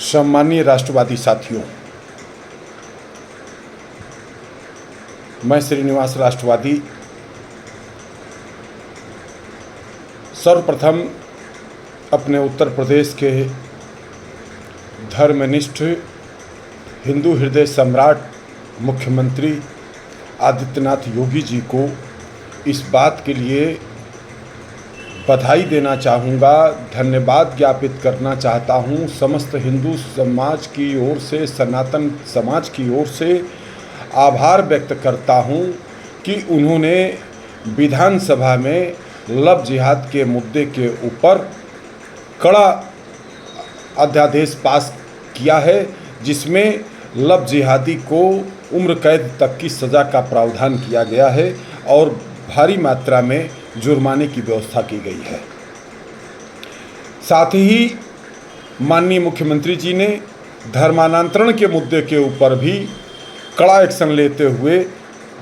सम्मानीय राष्ट्रवादी साथियों, मैं श्रीनिवास राष्ट्रवादी सर्वप्रथम अपने उत्तर प्रदेश के धर्मनिष्ठ हिंदू हृदय सम्राट मुख्यमंत्री आदित्यनाथ योगी जी को इस बात के लिए बधाई देना चाहूँगा, धन्यवाद ज्ञापित करना चाहता हूँ। समस्त हिंदू समाज की ओर से, सनातन समाज की ओर से आभार व्यक्त करता हूँ कि उन्होंने विधानसभा में लव जिहाद के मुद्दे के ऊपर कड़ा अध्यादेश पास किया है, जिसमें लव जिहादी को उम्र कैद तक की सज़ा का प्रावधान किया गया है और भारी मात्रा में जुर्माने की व्यवस्था की गई है। साथ ही माननीय मुख्यमंत्री जी ने धर्मांतरण के मुद्दे के ऊपर भी कड़ा एक्शन लेते हुए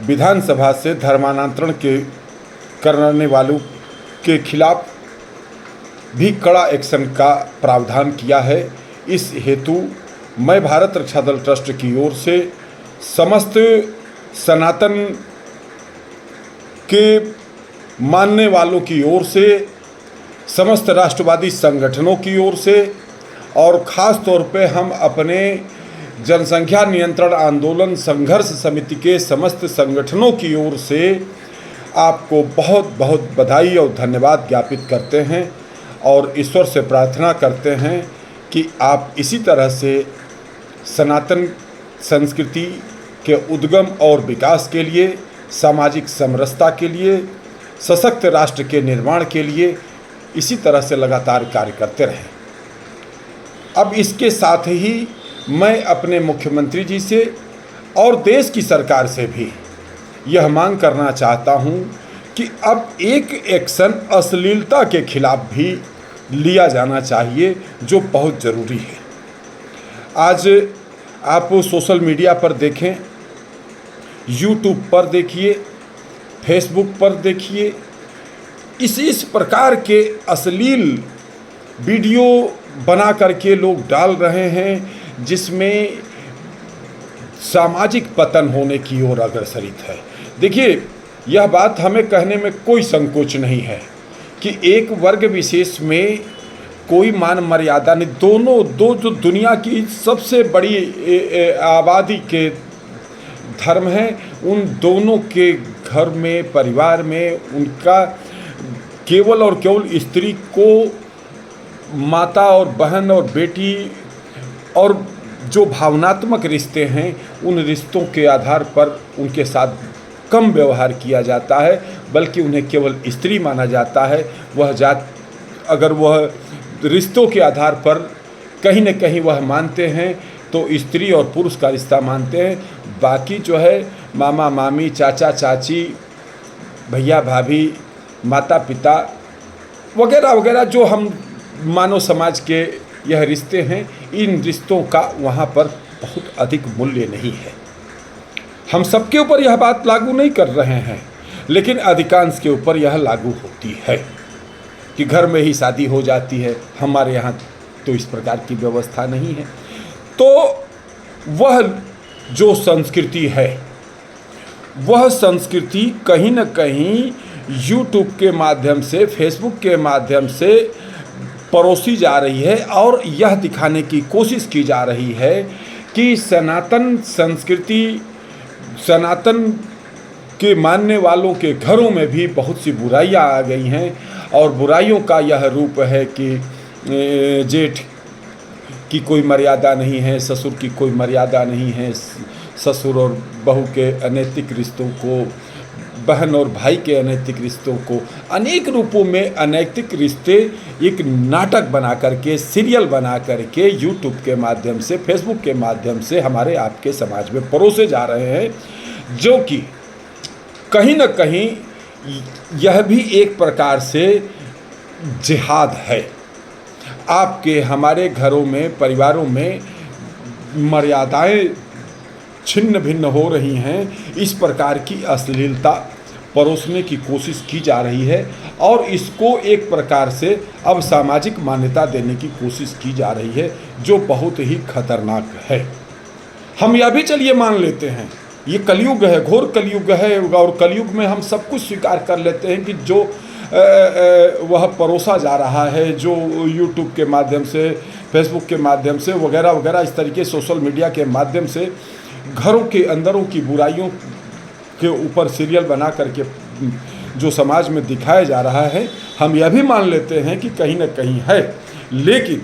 विधानसभा से धर्मांतरण के करने वालों के खिलाफ भी कड़ा एक्शन का प्रावधान किया है। इस हेतु मैं भारत रक्षा दल ट्रस्ट की ओर से समस्त सनातन के मानने वालों की ओर से, समस्त राष्ट्रवादी संगठनों की ओर से और ख़ास तौर पे हम अपने जनसंख्या नियंत्रण आंदोलन संघर्ष समिति के समस्त संगठनों की ओर से आपको बहुत बहुत बधाई और धन्यवाद ज्ञापित करते हैं और ईश्वर से प्रार्थना करते हैं कि आप इसी तरह से सनातन संस्कृति के उद्गम और विकास के लिए, सामाजिक समरसता के लिए, सशक्त राष्ट्र के निर्माण के लिए इसी तरह से लगातार कार्य करते रहें। अब इसके साथ ही मैं अपने मुख्यमंत्री जी से और देश की सरकार से भी यह मांग करना चाहता हूं कि अब एक एक्शन अश्लीलता के खिलाफ भी लिया जाना चाहिए, जो बहुत ज़रूरी है। आज आप सोशल मीडिया पर देखें, यूट्यूब पर देखिए, फेसबुक पर देखिए, इस प्रकार के अश्लील वीडियो बना करके लोग डाल रहे हैं, जिसमें सामाजिक पतन होने की ओर अग्रसरित है। देखिए, यह बात हमें कहने में कोई संकोच नहीं है कि एक वर्ग विशेष में कोई मान मर्यादा नहीं। दो जो दुनिया की सबसे बड़ी आबादी के धर्म हैं, उन दोनों के घर में, परिवार में उनका केवल और केवल स्त्री को माता और बहन और बेटी और जो भावनात्मक रिश्ते हैं, उन रिश्तों के आधार पर उनके साथ कम व्यवहार किया जाता है, बल्कि उन्हें केवल स्त्री माना जाता है। वह जात अगर वह रिश्तों के आधार पर कहीं न कहीं वह मानते हैं तो स्त्री और पुरुष का रिश्ता मानते हैं। बाकी जो है मामा मामी, चाचा चाची, भैया भाभी, माता पिता वगैरह वगैरह जो हम मानव समाज के यह रिश्ते हैं, इन रिश्तों का वहाँ पर बहुत अधिक मूल्य नहीं है। हम सबके ऊपर यह बात लागू नहीं कर रहे हैं, लेकिन अधिकांश के ऊपर यह लागू होती है कि घर में ही शादी हो जाती है। हमारे यहाँ तो इस प्रकार की व्यवस्था नहीं है। तो वह जो संस्कृति है, वह संस्कृति कहीं न कहीं यूट्यूब के माध्यम से, फेसबुक के माध्यम से परोसी जा रही है और यह दिखाने की कोशिश की जा रही है कि सनातन संस्कृति, सनातन के मानने वालों के घरों में भी बहुत सी बुराइयां आ गई हैं और बुराइयों का यह रूप है कि जेठ की कोई मर्यादा नहीं है, ससुर की कोई मर्यादा नहीं है, ससुर और बहू के अनैतिक रिश्तों को, बहन और भाई के अनैतिक रिश्तों को, अनेक रूपों में अनैतिक रिश्ते एक नाटक बना करके, सीरियल बना करके यूट्यूब के माध्यम से, फेसबुक के माध्यम से हमारे आपके समाज में परोसे जा रहे हैं, जो कि कहीं न कहीं यह भी एक प्रकार से जिहाद है। आपके हमारे घरों में, परिवारों में मर्यादाएं छिन्न भिन्न हो रही हैं। इस प्रकार की अश्लीलता परोसने की कोशिश की जा रही है और इसको एक प्रकार से अब सामाजिक मान्यता देने की कोशिश की जा रही है, जो बहुत ही खतरनाक है। हम यह भी चलिए मान लेते हैं ये कलयुग है, घोर कलयुग है, और कलयुग में हम सब कुछ स्वीकार कर लेते हैं कि जो वह परोसा जा रहा है, जो यूट्यूब के माध्यम से, फेसबुक के माध्यम से वगैरह वगैरह, इस तरीके सोशल मीडिया के माध्यम से घरों के अंदरों की बुराइयों के ऊपर सीरियल बना करके जो समाज में दिखाया जा रहा है, हम यह भी मान लेते हैं कि कहीं ना कहीं है। लेकिन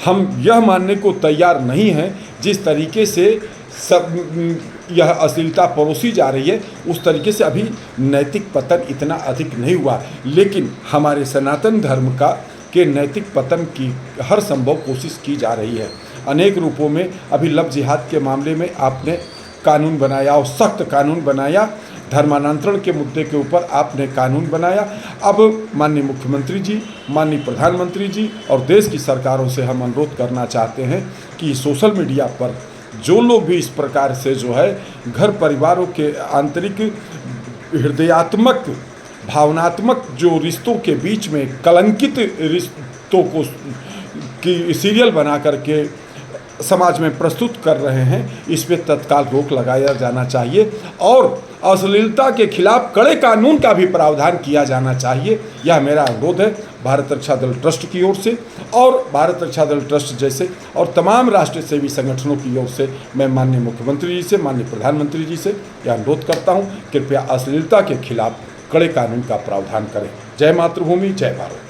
हम यह मानने को तैयार नहीं हैं जिस तरीके से सब यह अश्लीलता परोसी जा रही है, उस तरीके से अभी नैतिक पतन इतना अधिक नहीं हुआ। लेकिन हमारे सनातन धर्म का के नैतिक पतन की हर संभव कोशिश की जा रही है अनेक रूपों में। अभी लव जिहाद के मामले में आपने कानून बनाया और सख्त कानून बनाया, धर्मांतरण के मुद्दे के ऊपर आपने कानून बनाया। अब माननीय मुख्यमंत्री जी, माननीय प्रधानमंत्री जी और देश की सरकारों से हम अनुरोध करना चाहते हैं कि सोशल मीडिया पर जो लोग भी इस प्रकार से जो है घर परिवारों के आंतरिक हृदयात्मक भावनात्मक जो रिश्तों के बीच में कलंकित रिश्तों को की सीरियल बना करके समाज में प्रस्तुत कर रहे हैं, इस पे तत्काल रोक लगाया जाना चाहिए और अश्लीलता के खिलाफ कड़े कानून का भी प्रावधान किया जाना चाहिए। यह मेरा अनुरोध है भारत रक्षा दल ट्रस्ट की ओर से, और भारत रक्षा दल ट्रस्ट जैसे और तमाम राष्ट्रीय सेवी संगठनों की ओर से मैं माननीय मुख्यमंत्री जी से, माननीय प्रधानमंत्री जी से यह अनुरोध करता हूँ, कृपया अश्लीलता के खिलाफ कड़े कानून का प्रावधान करें। जय मातृभूमि, जय भारत।